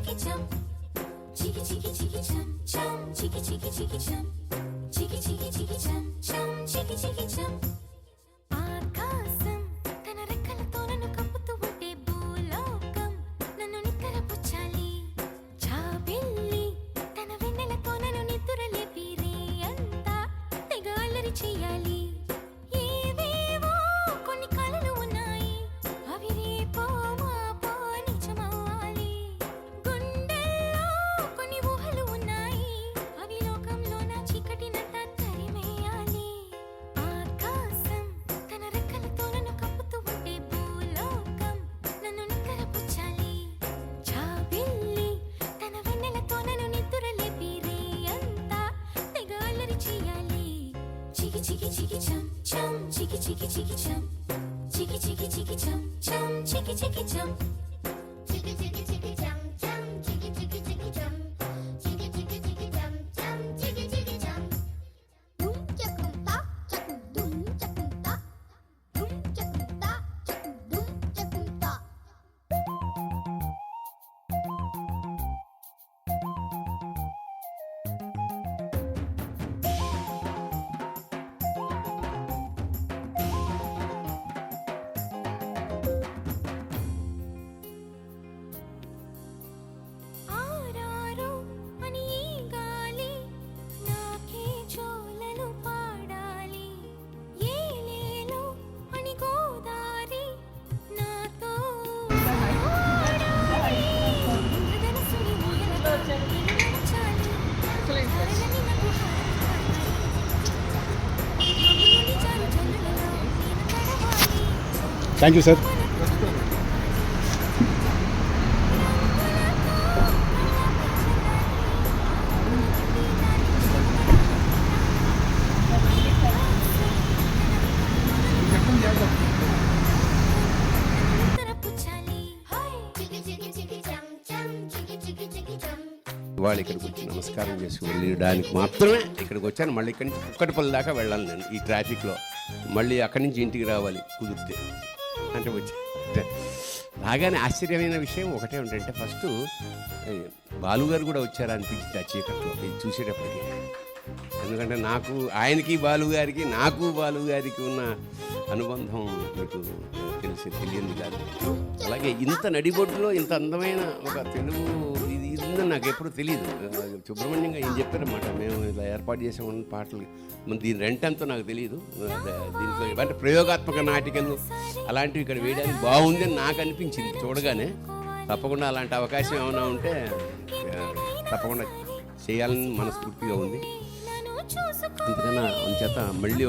chiki chum, chiki chiki chiki chum chum, chiki chiki chiki chum, chiki chiki chiki chum chum, chiki chiki chum. ఆకాశం తన రెక్కలతో నన్ను కప్పుతూ ఉంటే భూలోకం నన్ను నిక్కరపుచ్చాలి. జాబిల్లి తన వెన్నెలతో నన్ను నిద్రలేపి రేయంతా తెగ అల్లరి చెయ్యాలి. ఏవేవో కొన్ని కలలు ఉన్నాయి, అవి రేపో మాపో నిజమవ్వాలి. గుండెల్లో కొన్ని ఊహలు ఉన్నాయి, అవి లోకంలో నా చీకటినంతా తరిమేయాలి. ఆకాశం తన రెక్కలతో నన్ను కప్పుతూ ఉంటే భూలోకం నన్ను నిక్కరపుచ్చాలి. జాబిల్లి తన వెన్నెలతో నన్ను నిద్రలేపి రేయంతా తెగ అల్లరి చెయ్యాలి. చికి చికి చికి చం చం, చికి చికి చికి చం, చికి చికి చికి చం చం, చికి చికి చం. Chiki chiki chiki chum chum, chiki chiki chiki chum, chiki chiki chiki chum chum, chiki chiki chum. Dum chakum ta, chakum dum chakum ta, dum chakum ta, chakum dum chakum ta. ఆరారు అని ఈ గాలి నాకే జోలలు పాడాలి. ఏలేలో అని గోదారి నాతో ఆడాలి. ఇంద్రధనుస్సుని ఊయలతో నిన్ను నడచాలి. తారలని నాకు హారతి పాడాలి. మబ్బులోని జారు జల్లులలో నేను తడవాలి. Thank you sir. Chiki chiki chiki chum chum, chiki chiki chiki chum. వాళ్ళు ఇక్కడికి వచ్చి నమస్కారం చేసి వెళ్ళడానికి మాత్రమే ఇక్కడికి వచ్చాను. మళ్ళీ ఇక్కడి నుంచి కుక్కటిపల్లి దాకా వెళ్ళాలి నేను ఈ ట్రాఫిక్లో. మళ్ళీ అక్కడి నుంచి ఇంటికి రావాలి కుదిరితే అంటే వచ్చి బాగానే ఆశ్చర్యమైన విషయం ఒకటే ఏంటంటే ఫస్ట్ బాలుగారు కూడా వచ్చారా అనిపించింది ఆ చీకట్లో ఇది చూసేటప్పటికి. ఎందుకంటే నాకు ఆయనకి బాలుగారికి నాకు బాలుగారికి ఉన్న అనుబంధం మీకు తెలియంది కాదు. అలాగే ఇంత నడిబొడ్డులో ఇంత అందమైన ఒక తెలుగు ఇది ఉందని నాకు ఎప్పుడు తెలియదు. సుబ్రహ్మణ్యంగా ఏం చెప్పారన్నమాట, మేము ఇలా ఏర్పాటు చేసామన్న పాటలు దీని రెంట్ ఎంతో నాకు తెలియదు. దీంట్లో అంటే ప్రయోగాత్మక నాటికలు అలాంటివి ఇక్కడ వేయడానికి బాగుంది అని నాకు అనిపించింది చూడగానే. తప్పకుండా అలాంటి అవకాశం ఏమైనా ఉంటే తప్పకుండా చేయాలని మనస్ఫూర్తిగా ఉంది. అందుకన్నా అందుచేత మళ్ళీ